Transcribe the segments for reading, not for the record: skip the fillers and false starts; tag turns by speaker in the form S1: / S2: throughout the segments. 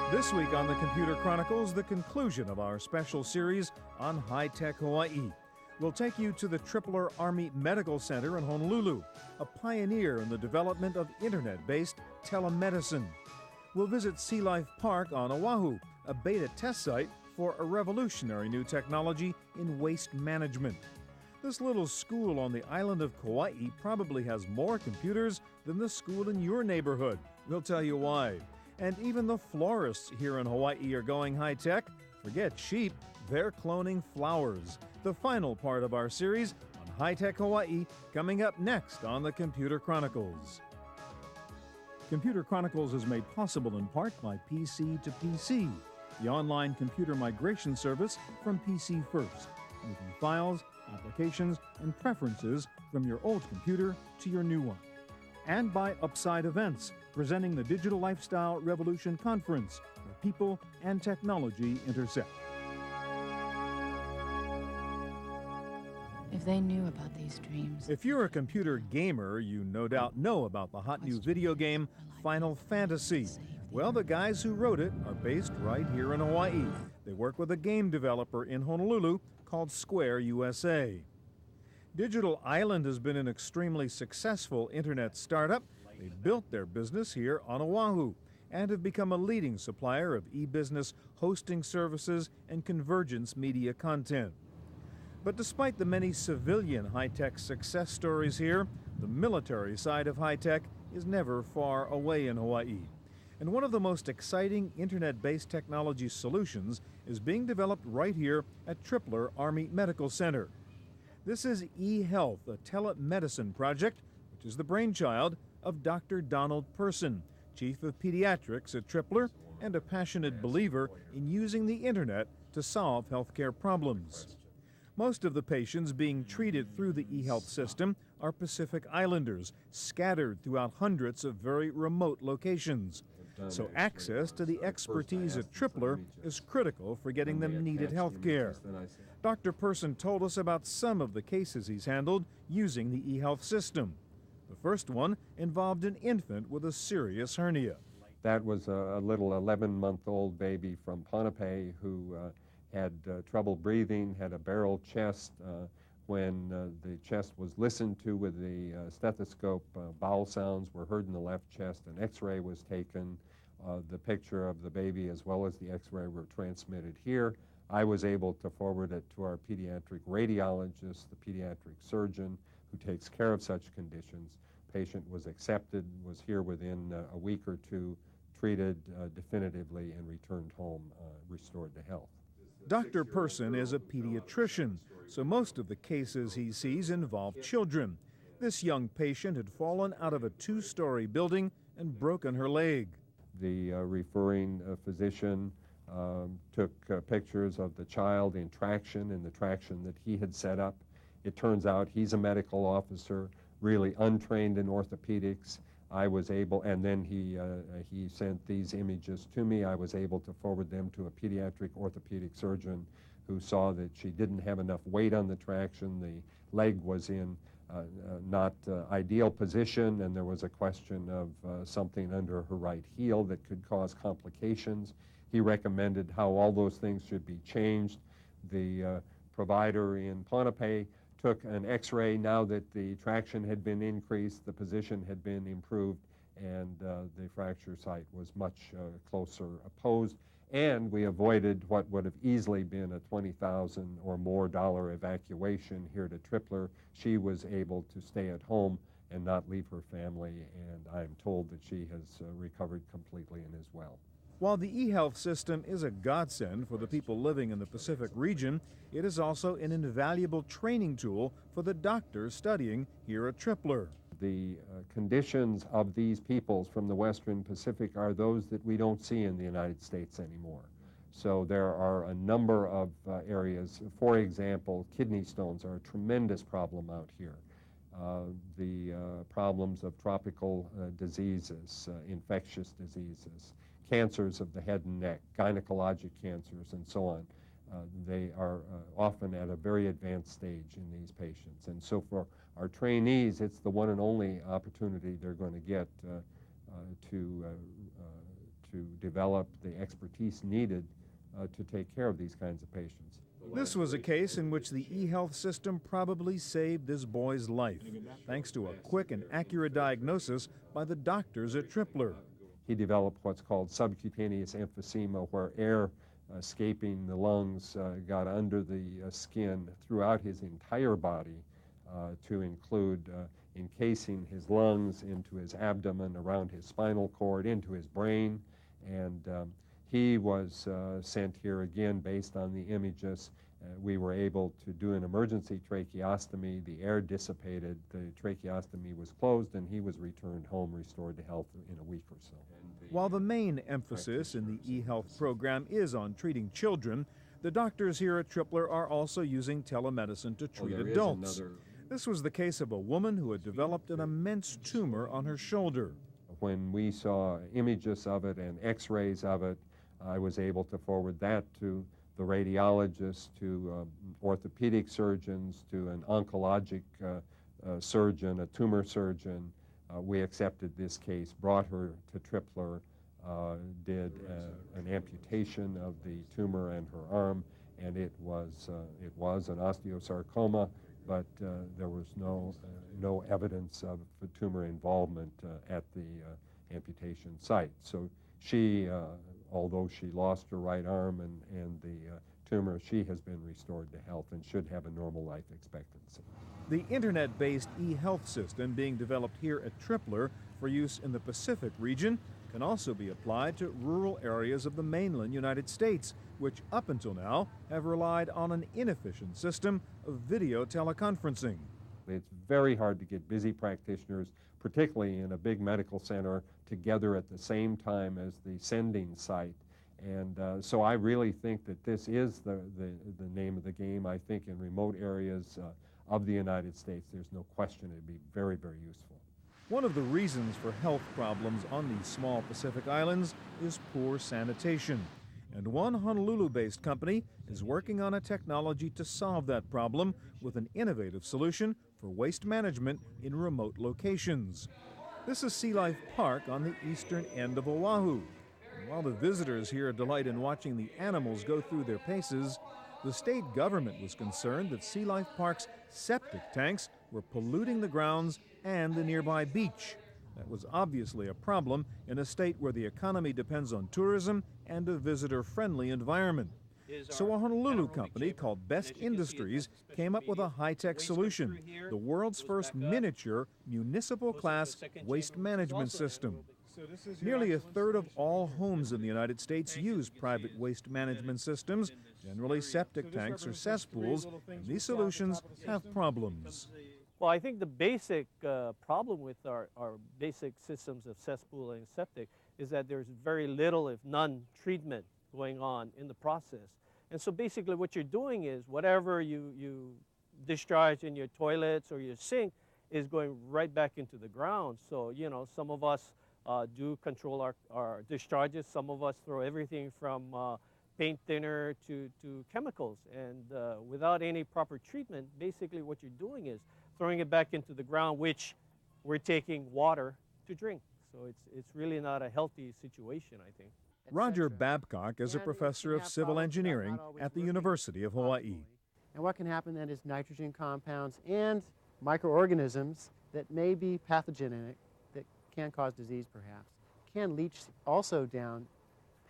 S1: This week on the Computer Chronicles, the conclusion of our special series on high-tech Hawaii. We'll take you to the Tripler Army Medical Center in Honolulu, a pioneer in the development of internet-based telemedicine. We'll visit Sea Life Park on Oahu, a beta test site for a revolutionary new technology in waste management. This little school on the island of Kauai probably has more computers than the school in your neighborhood. We'll tell you why. And even the florists here in Hawaii are going high-tech. Forget sheep, they're cloning flowers. The final part of our series on high-tech Hawaii coming up next on the Computer Chronicles. Computer Chronicles is made possible in part by PC to PC, the online computer migration service from PC First, moving files, applications, and preferences from your old computer to your new one. And by Upside Events, presenting the Digital Lifestyle Revolution Conference, where people and technology intersect.
S2: If they knew about these dreams...
S1: If you're a computer gamer, you no doubt know about the hot new video game, Final Fantasy. Well, the guys who wrote it are based right here in Hawaii. They work with a game developer in Honolulu called Square USA. Digital Island has been an extremely successful internet startup. They built their business here on Oahu and have become a leading supplier of e-business hosting services and convergence media content. But despite the many civilian high-tech success stories here, the military side of high-tech is never far away in Hawaii. And one of the most exciting internet-based technology solutions is being developed right here at Tripler Army Medical Center. This is eHealth, a telemedicine project, which is the brainchild of Dr. Donald Person, Chief of Pediatrics at Tripler and a passionate believer in using the internet to solve healthcare problems. Most of the patients being treated through the eHealth system are Pacific Islanders, scattered throughout hundreds of very remote locations. So access to the expertise at Tripler is critical for getting them needed health care. Dr. Person told us about some of the cases he's handled using the eHealth system. The first one involved an infant with a serious hernia.
S3: That was a little 11-month-old baby from Ponape who had trouble breathing, had a barrel chest. When the chest was listened to with the stethoscope, bowel sounds were heard in the left chest. An x-ray was taken. The picture of the baby as well as the x-ray were transmitted here. I was able to forward it to our pediatric radiologist, the pediatric surgeon who takes care of such conditions. Patient was accepted, was here within a week or two, treated definitively, and returned home, restored to health.
S1: Dr. Person is a pediatrician, so most of the cases he sees involve children. This young patient had fallen out of a 2-story building and broken her leg.
S3: The referring physician took pictures of the child in traction and the traction that he had set up. It turns out he's a medical officer, really untrained in orthopedics. I was able, and then he sent these images to me. I was able to forward them to a pediatric orthopedic surgeon who saw that she didn't have enough weight on the traction. The leg was in not ideal position, and there was a question of something under her right heel that could cause complications. He recommended how all those things should be changed. The provider in Ponape took an x-ray. Now that the traction had been increased, the position had been improved, and the fracture site was much closer opposed. And we avoided what would have easily been a $20,000 or more evacuation here to Tripler. She was able to stay at home and not leave her family, and I'm told that she has recovered completely and is well.
S1: While the eHealth system is a godsend for the people living in the Pacific region, it is also an invaluable training tool for the doctors studying here at Tripler.
S3: The conditions of these peoples from the Western Pacific are those that we don't see in the United States anymore. So there are a number of areas. For example, kidney stones are a tremendous problem out here. The problems of tropical diseases, infectious diseases, cancers of the head and neck, gynecologic cancers, and so on. They are often at a very advanced stage in these patients. And so for our trainees, it's the one and only opportunity they're going to get to to develop the expertise needed to take care of these kinds of patients.
S1: This was a case in which the e-health system probably saved this boy's life, thanks to a quick and accurate diagnosis by the doctors at Tripler.
S3: He developed what's called subcutaneous emphysema, where air escaping the lungs got under the skin throughout his entire body to include encasing his lungs into his abdomen, around his spinal cord, into his brain. And he was sent here again based on the images. We were able to do an emergency tracheostomy. The air dissipated, the tracheostomy was closed, and he was returned home, restored to health in a week or so.
S1: While the main emphasis in the e-health program is on treating children, the doctors here at Tripler are also using telemedicine to treat adults. This was the case of a woman who had developed an immense tumor on her shoulder.
S3: When we saw images of it and x-rays of it, I was able to forward that to the radiologist, to orthopedic surgeons, to an oncologic surgeon, a tumor surgeon. We accepted this case, brought her to Tripler, did an amputation of the tumor and her arm, and it was an osteosarcoma, but there was no evidence of tumor involvement at the amputation site. So she, although she lost her right arm and the tumor, she has been restored to health and should have a normal life expectancy.
S1: The internet-based e-health system being developed here at Tripler for use in the Pacific region can also be applied to rural areas of the mainland United States, which up until now have relied on an inefficient system of video teleconferencing.
S3: It's very hard to get busy practitioners, particularly in a big medical center, together at the same time as the sending site. And so I really think that this is the name of the game. I think in remote areas of the United States, there's no question it'd be very, very useful.
S1: One of the reasons for health problems on these small Pacific islands is poor sanitation. And one Honolulu-based company is working on a technology to solve that problem with an innovative solution for waste management in remote locations. This is Sea Life Park on the eastern end of Oahu. And while the visitors here delight in watching the animals go through their paces, the state government was concerned that Sea Life Park's septic tanks were polluting the grounds and the nearby beach. That was obviously a problem in a state where the economy depends on tourism and a visitor-friendly environment. So a Honolulu company called Best Industries came up with a high-tech solution, the world's first miniature municipal-class waste management system. Nearly a third of all homes in the United States use private waste management systems, generally septic tanks or cesspools, and these solutions have problems.
S4: Well, I think the basic problem with our basic systems of cesspool and septic is that there's very little, if none, treatment going on in the process. And so basically what you're doing is whatever you discharge in your toilets or your sink is going right back into the ground. So, you know, some of us do control our discharges. Some of us throw everything from paint thinner to chemicals. And without any proper treatment, basically what you're doing is throwing it back into the ground, which we're taking water to drink. So it's really not a healthy situation, I think.
S1: Roger Babcock is a professor of civil engineering at the University of Hawaii.
S5: And what can happen then is nitrogen compounds and microorganisms that may be pathogenic, that can cause disease perhaps, can leach also down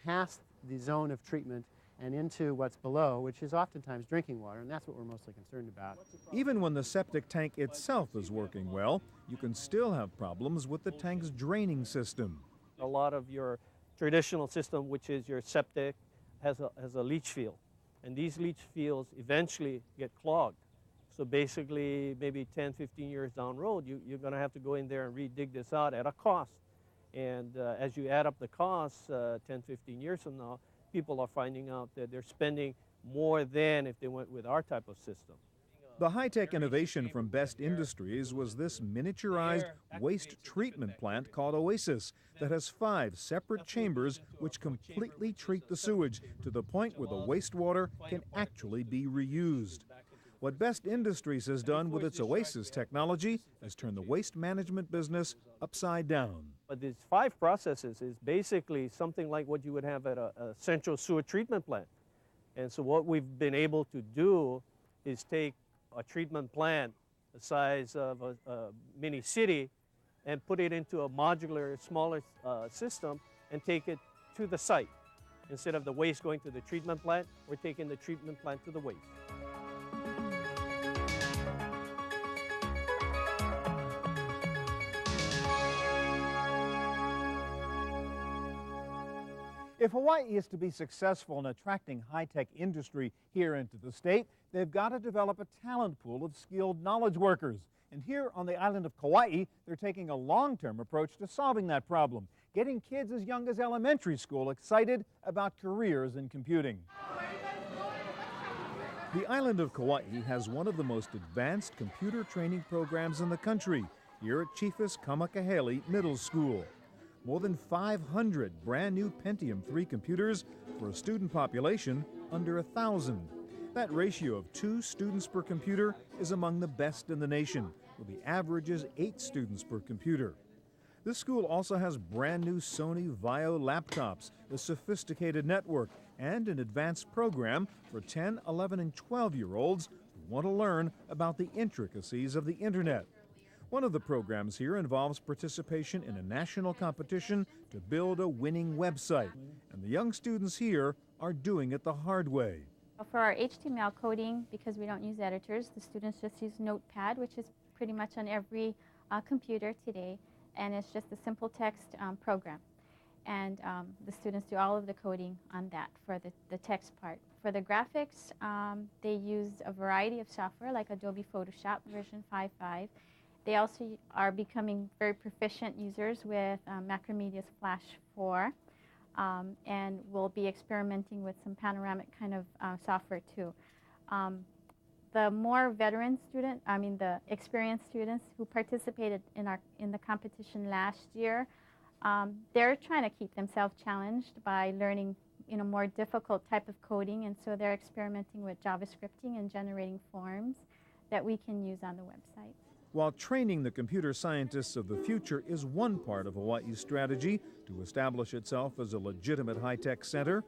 S5: past the zone of treatment and into what's below, which is oftentimes drinking water, and that's what we're mostly concerned about.
S1: Even when the septic tank itself is working well, you can still have problems with the tank's draining system.
S4: A lot of your traditional system, which is your septic, has a leach field. And these leach fields eventually get clogged. So basically, maybe 10, 15 years down the road, you're going to have to go in there and re-dig this out at a cost. And as you add up the costs 10, 15 years from now, people are finding out that they're spending more than if they went with our type of system.
S1: The high-tech innovation from Best Industries was this miniaturized waste treatment plant called Oasis that has 5 separate chambers which completely treat the sewage to the point where the wastewater can actually be reused. What Best Industries has done with its Oasis technology is turn the waste management business upside down.
S4: But these 5 processes is basically something like what you would have at a central sewer treatment plant. And so what we've been able to do is take a treatment plant the size of a mini city and put it into a modular, smaller system and take it to the site. Instead of the waste going to the treatment plant, we're taking the treatment plant to the waste.
S1: If Hawaii is to be successful in attracting high-tech industry here into the state, they've got to develop a talent pool of skilled knowledge workers. And here on the island of Kauai, they're taking a long-term approach to solving that problem, getting kids as young as elementary school excited about careers in computing. The island of Kauai has one of the most advanced computer training programs in the country, here at Chief's Kamakahele Middle School. More than 500 brand new Pentium 3 computers for a student population under 1,000. That ratio of 2 students per computer is among the best in the nation, where the average is 8 students per computer. This school also has brand new Sony Vaio laptops, a sophisticated network, and an advanced program for 10, 11, and 12-year-olds who want to learn about the intricacies of the internet. One of the programs here involves participation in a national competition to build a winning website, and the young students here are doing it the hard way.
S6: For our HTML coding, because we don't use editors, the students just use Notepad, which is pretty much on every computer today, and it's just a simple text program. And the students do all of the coding on that for the text part. For the graphics, they use a variety of software like Adobe Photoshop version 5.5. They also are becoming very proficient users with Macromedia's Flash 4, and we'll be experimenting with some panoramic kind of software too. The more veteran the experienced students who participated in the competition last year, they're trying to keep themselves challenged by learning more difficult type of coding, and so they're experimenting with JavaScripting and generating forms that we can use on the website.
S1: While training the computer scientists of the future is one part of Hawaii's strategy to establish itself as a legitimate high-tech center,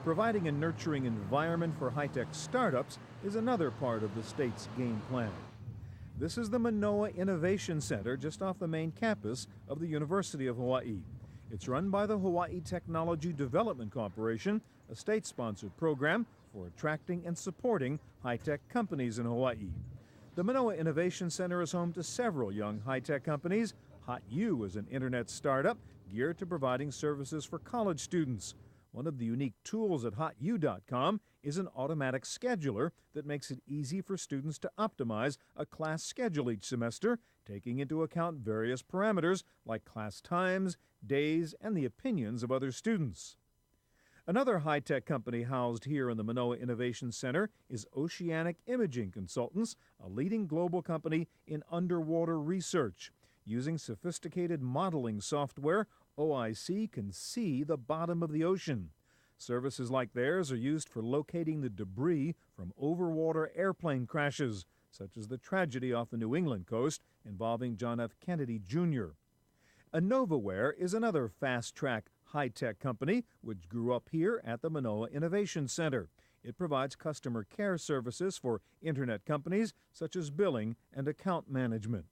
S1: providing a nurturing environment for high-tech startups is another part of the state's game plan. This is the Manoa Innovation Center just off the main campus of the University of Hawaii. It's run by the Hawaii Technology Development Corporation, a state-sponsored program for attracting and supporting high-tech companies in Hawaii. The Manoa Innovation Center is home to several young high-tech companies. Hot U is an internet startup geared to providing services for college students. One of the unique tools at hotu.com is an automatic scheduler that makes it easy for students to optimize a class schedule each semester, taking into account various parameters like class times, days, and the opinions of other students. Another high-tech company housed here in the Manoa Innovation Center is Oceanic Imaging Consultants, a leading global company in underwater research. Using sophisticated modeling software, OIC can see the bottom of the ocean. Services like theirs are used for locating the debris from overwater airplane crashes, such as the tragedy off the New England coast involving John F. Kennedy, Jr. Innovaware is another fast-track high-tech company which grew up here at the Manoa Innovation Center. It provides customer care services for internet companies such as billing and account management.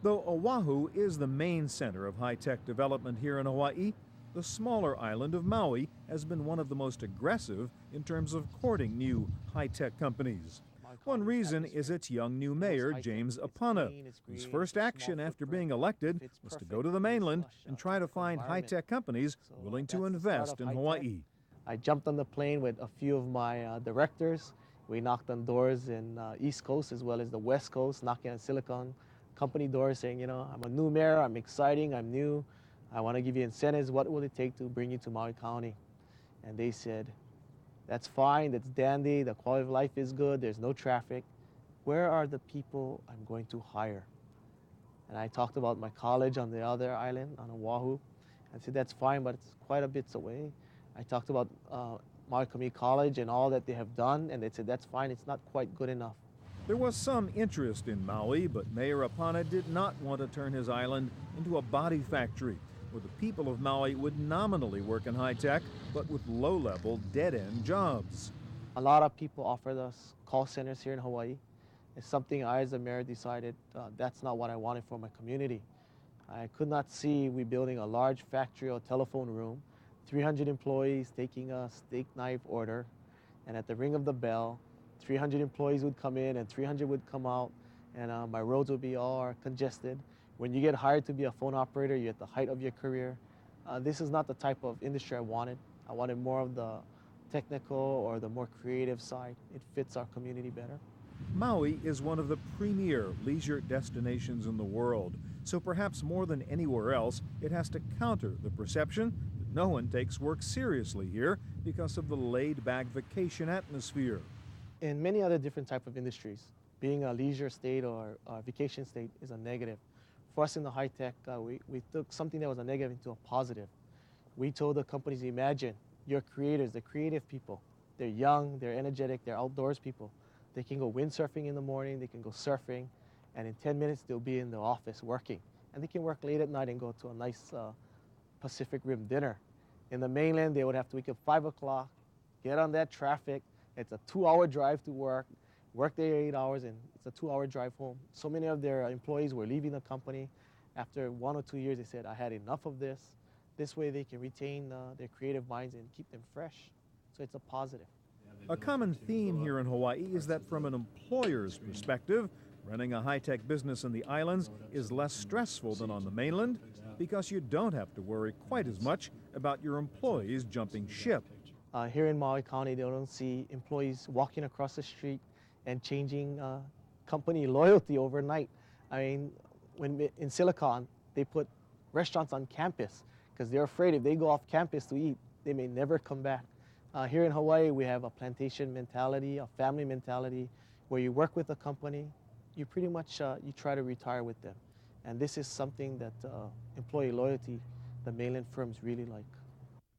S1: Though Oahu is the main center of high-tech development here in Hawaii, the smaller island of Maui has been one of the most aggressive in terms of courting new high-tech companies. One reason is its young new mayor, James Apana, whose first action after being elected was to go to the mainland and try to find high-tech companies willing to invest in Hawaii.
S7: I jumped on the plane with a few of my directors. We knocked on doors in East Coast as well as the West Coast, knocking on Silicon company doors saying, I'm a new mayor, I'm exciting, I'm new, I want to give you incentives. What will it take to bring you to Maui County? And they said, that's fine, that's dandy, the quality of life is good, there's no traffic. Where are the people I'm going to hire? And I talked about my college on the other island, on Oahu. I said, that's fine, but it's quite a bit away. I talked about Maui Community College and all that they have done, and they said that's fine, it's not quite good enough.
S1: There was some interest in Maui, but Mayor Apana did not want to turn his island into a body factory, where the people of Maui would nominally work in high tech, but with low-level, dead-end jobs.
S7: A lot of people offered us call centers here in Hawaii. It's something I, as a mayor, decided that's not what I wanted for my community. I could not see we building a large factory or telephone room, 300 employees taking a steak knife order, and at the ring of the bell, 300 employees would come in and 300 would come out, and my roads would be all congested. When you get hired to be a phone operator, you're at the height of your career. This is not the type of industry I wanted. I wanted more of the technical or the more creative side. It fits our community better.
S1: Maui is one of the premier leisure destinations in the world, so perhaps more than anywhere else, it has to counter the perception that no one takes work seriously here because of the laid-back vacation atmosphere.
S7: In many other different type of industries, being a leisure state or a vacation state is a negative. For us in the high tech, we took something that was a negative into a positive. We told the companies, imagine your creators, the creative people. They're young, they're energetic, they're outdoors people. They can go windsurfing in the morning, they can go surfing, and in 10 minutes they'll be in the office working. And they can work late at night and go to a nice Pacific Rim dinner. In the mainland, they would have to wake up 5 o'clock, get on that traffic. It's a 2-hour drive to work there 8 hours, and it's a 2-hour drive home. So many of their employees were leaving the company. After 1 or 2 years, they said, I had enough of this. This way they can retain their creative minds and keep them fresh. So it's a positive.
S1: A common theme here in Hawaii is that from an employer's perspective, running a high-tech business in the islands is less stressful than on the mainland because you don't have to worry quite as much about your employees jumping ship.
S7: Here in Maui County, they don't see employees walking across the street and changing company loyalty overnight. I mean, when in Silicon, they put restaurants on campus because they're afraid if they go off campus to eat, they may never come back. Here in Hawaii, we have a plantation mentality, a family mentality, where you work with a company, you pretty much you try to retire with them. And this is something that employee loyalty, the mainland firms really like.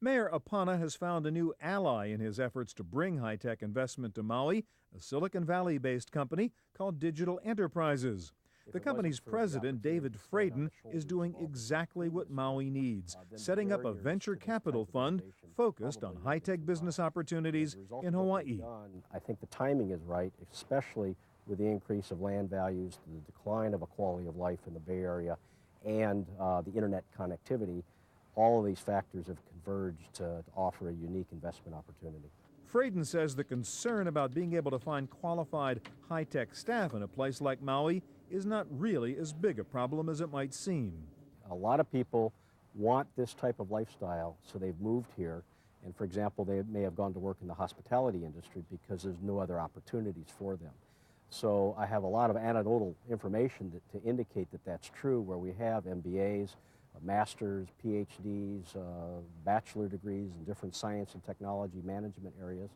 S1: Mayor Apana has found a new ally in his efforts to bring high-tech investment to Maui, a Silicon Valley-based company called Digital Enterprises. The company's president, David Frayden, is doing exactly what Maui needs, setting up a venture capital fund focused on high-tech business opportunities in Hawaii.
S8: I think the timing is right, especially with the increase of land values, the decline of a quality of life in the Bay Area, and the internet connectivity. All of these factors have converged to offer a unique investment opportunity.
S1: Frayden says the concern about being able to find qualified high-tech staff in a place like Maui is not really as big a problem as it might seem.
S8: A lot of people want this type of lifestyle, so they've moved here. And for example, they may have gone to work in the hospitality industry because there's no other opportunities for them. So I have a lot of anecdotal information to indicate that that's true, where we have MBAs, masters, PhDs, bachelor degrees in different science and technology management areas.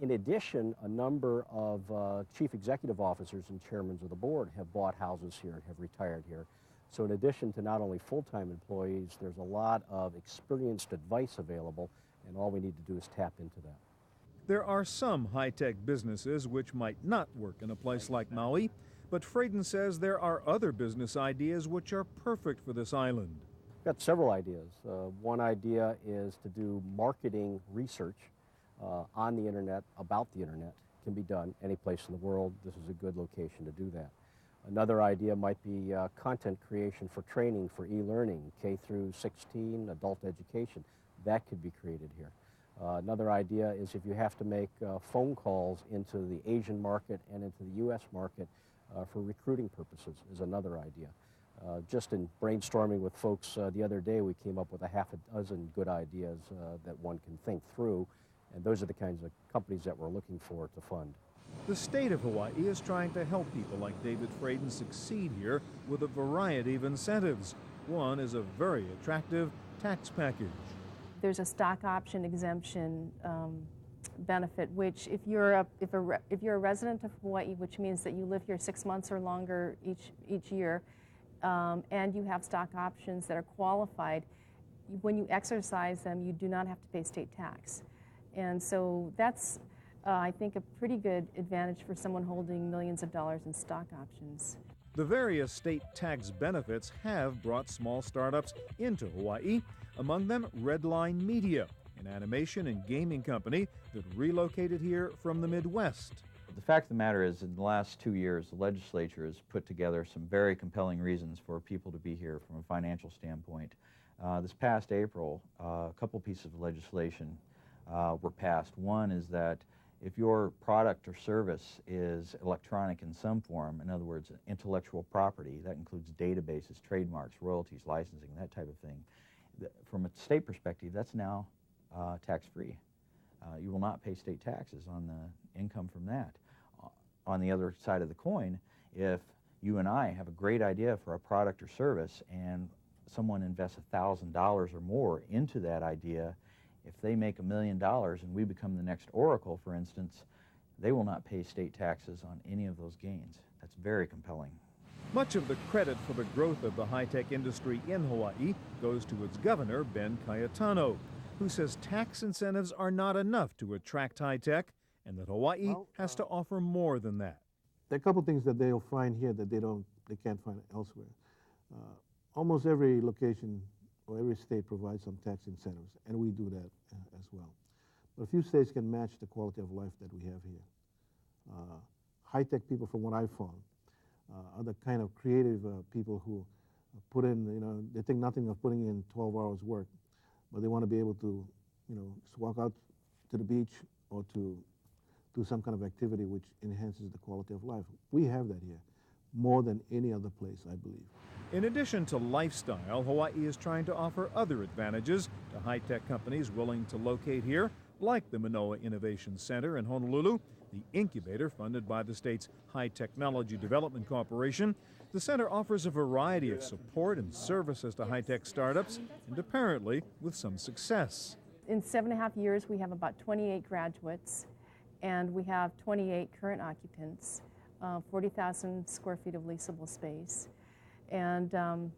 S8: In addition, a number of chief executive officers and chairmen of the board have bought houses here and have retired here. So in addition to not only full-time employees, there's a lot of experienced advice available, and all we need to do is tap into that.
S1: There are some high-tech businesses which might not work in a place like Maui, but Frayden says there are other business ideas which are perfect for this island.
S8: We've got several ideas. One idea is to do marketing research on the internet, about the internet. It can be done any place in the world. This is a good location to do that. Another idea might be content creation for training for e-learning, K through 16, adult education. That could be created here. Another idea is if you have to make phone calls into the Asian market and into the U.S. market for recruiting purposes is another idea. Just in brainstorming with folks the other day, we came up with a half a dozen good ideas that one can think through, and those are the kinds of companies that we're looking for to fund.
S1: The state of Hawaii is trying to help people like David Frayden succeed here with a variety of incentives. One is a very attractive tax package.
S9: There's a stock option exemption benefit, which if you're a resident of Hawaii, which means that you live here 6 months or longer each year, and you have stock options that are qualified, when you exercise them, you do not have to pay state tax. And so that's, I think, a pretty good advantage for someone holding millions of dollars in stock options.
S1: The various state tax benefits have brought small startups into Hawaii, among them Redline Media, an animation and gaming company that relocated here from the Midwest.
S10: The fact of the matter is, in the last 2 years, the legislature has put together some very compelling reasons for people to be here from a financial standpoint. This past April, a couple pieces of legislation were passed. One is that if your product or service is electronic in some form, in other words, intellectual property, that includes databases, trademarks, royalties, licensing, that type of thing, from a state perspective, that's now tax-free. You will not pay state taxes on the income from that. On the other side of the coin, if you and I have a great idea for a product or service and someone invests $1,000 or more into that idea, if they make $1 million and we become the next Oracle, for instance, they will not pay state taxes on any of those gains. That's very compelling.
S1: Much of the credit for the growth of the high-tech industry in Hawaii goes to its governor, Ben Cayetano, who says tax incentives are not enough to attract high-tech and that Hawaii has to offer more than that.
S11: There are a couple things that they'll find here that they can't find elsewhere. Almost every location or every state provides some tax incentives, and we do that as well. But a few states can match the quality of life that we have here. High-tech people, from what I've found, are the kind of creative people who put in, they think nothing of putting in 12 hours work, but they want to be able to, just walk out to the beach or to do some kind of activity which enhances the quality of life. We have that here, more than any other place, I believe.
S1: In addition to lifestyle, Hawaii is trying to offer other advantages to high-tech companies willing to locate here, like the Manoa Innovation Center in Honolulu, the incubator funded by the state's High Technology Development Corporation. The center offers a variety of support and services to high-tech startups, and apparently with some success.
S9: In 7.5 years, we have about 28 graduates, and we have 28 current occupants, 40,000 square feet of leasable space. And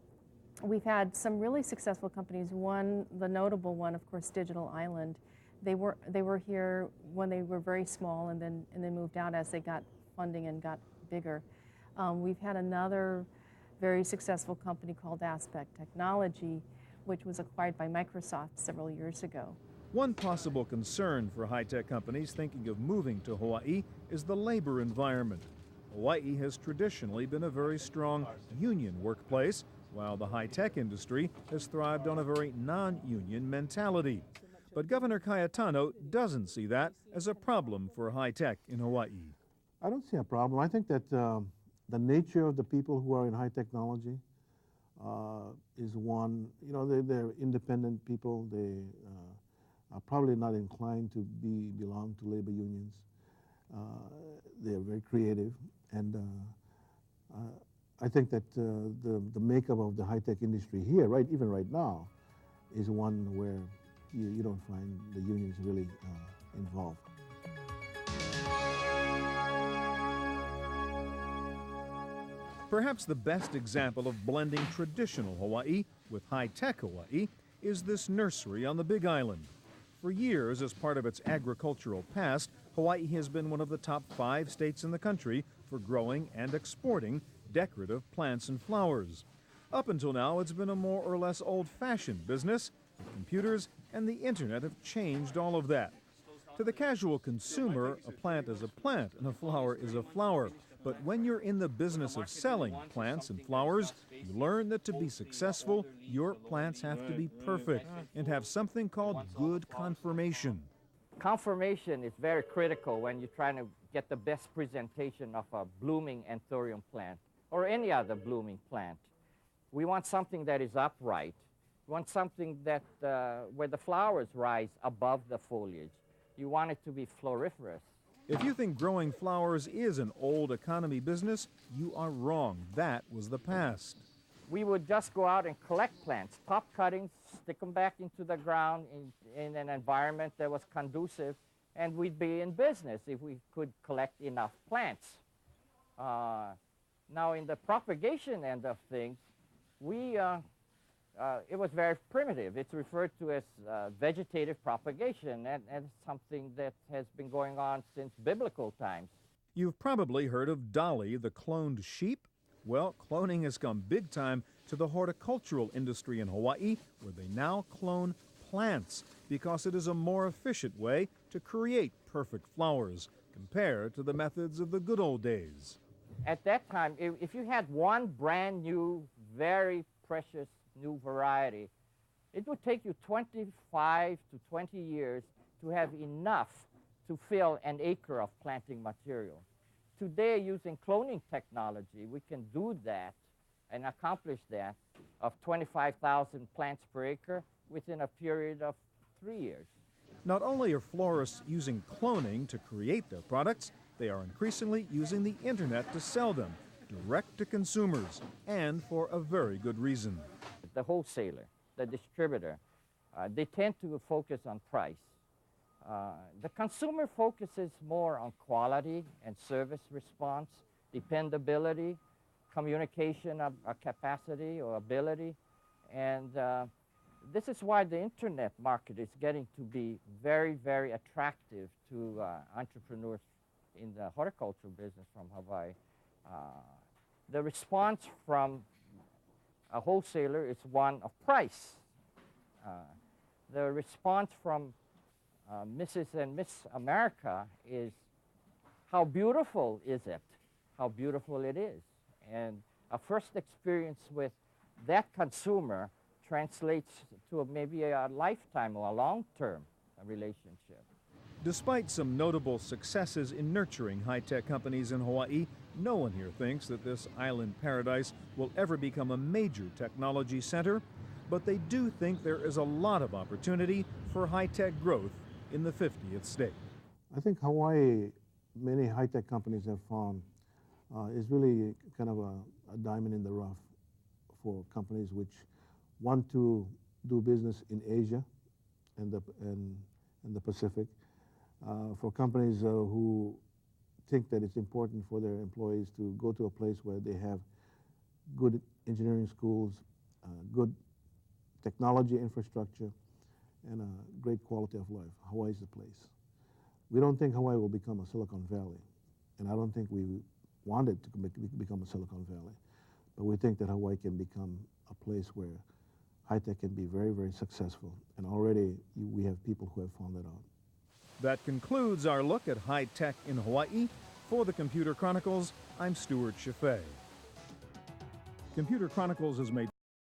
S9: we've had some really successful companies. One, the notable one, of course, Digital Island. They were here when they were very small, and then moved out as they got funding and got bigger. We've had another very successful company called Aspect Technology, which was acquired by Microsoft several years ago.
S1: One possible concern for high-tech companies thinking of moving to Hawaii is the labor environment. Hawaii has traditionally been a very strong union workplace, while the high-tech industry has thrived on a very non-union mentality. But Governor Cayetano doesn't see that as a problem for high-tech in Hawaii.
S11: I don't see a problem. I think that the nature of the people who are in high technology is one, they're independent people. They are probably not inclined to belong to labor unions. They're very creative, and I think that the makeup of the high-tech industry here, even right now, is one where you don't find the unions really involved.
S1: Perhaps the best example of blending traditional Hawaii with high-tech Hawaii is this nursery on the Big Island. For years, as part of its agricultural past, Hawaii has been one of the top 5 states in the country for growing and exporting decorative plants and flowers. Up until now, it's been a more or less old-fashioned business, but computers and the internet have changed all of that. To the casual consumer, a plant is a plant and a flower is a flower. But when you're in the business of selling plants and flowers, you learn that to be successful, your plants have to be perfect and have something called good conformation.
S12: Conformation is very critical when you're trying to get the best presentation of a blooming anthurium plant or any other blooming plant. We want something that is upright. We want something that where the flowers rise above the foliage. You want it to be floriferous.
S1: If you think growing flowers is an old economy business, you are wrong. That was the past.
S12: We would just go out and collect plants, top cuttings, stick them back into the ground in an environment that was conducive, and we'd be in business if we could collect enough plants. Now, in the propagation end of things, we it was very primitive. It's referred to as vegetative propagation, and something that has been going on since biblical times.
S1: You've probably heard of Dolly, the cloned sheep. Well, cloning has come big time to the horticultural industry in Hawaii, where they now clone plants because it is a more efficient way to create perfect flowers compared to the methods of the good old days.
S12: At that time, if you had one brand new, very precious new variety, it would take you 25 to 20 years to have enough to fill an acre of planting material. Today, using cloning technology, we can do that and accomplish that of 25,000 plants per acre within a period of 3 years.
S1: Not only are florists using cloning to create their products, they are increasingly using the internet to sell them, direct to consumers, and for a very good reason.
S12: The wholesaler, the distributor, they tend to focus on price. The consumer focuses more on quality and service response, dependability, communication capacity or ability, and this is why the internet market is getting to be very, very attractive to entrepreneurs in the horticulture business from Hawaii. The response from a wholesaler is one of price. The response from Mrs. and Miss America is, how beautiful is it? How beautiful it is. And a first experience with that consumer translates to maybe a lifetime or a long-term relationship.
S1: Despite some notable successes in nurturing high-tech companies in Hawaii, no one here thinks that this island paradise will ever become a major technology center, but they do think there is a lot of opportunity for high-tech growth in the 50th state.
S11: I think Hawaii, many high-tech companies have found, is really kind of a diamond in the rough for companies which want to do business in Asia and the Pacific, for companies who think that it's important for their employees to go to a place where they have good engineering schools, good technology infrastructure, and a great quality of life. Hawaii is the place. We don't think Hawaii will become a Silicon Valley, and I don't think we want it to become a Silicon Valley, but we think that Hawaii can become a place where high-tech can be very, very successful, and already we have people who have found that out.
S1: That concludes our look at high-tech in Hawaii. For the Computer Chronicles, I'm Stewart Cheifet. Computer Chronicles is made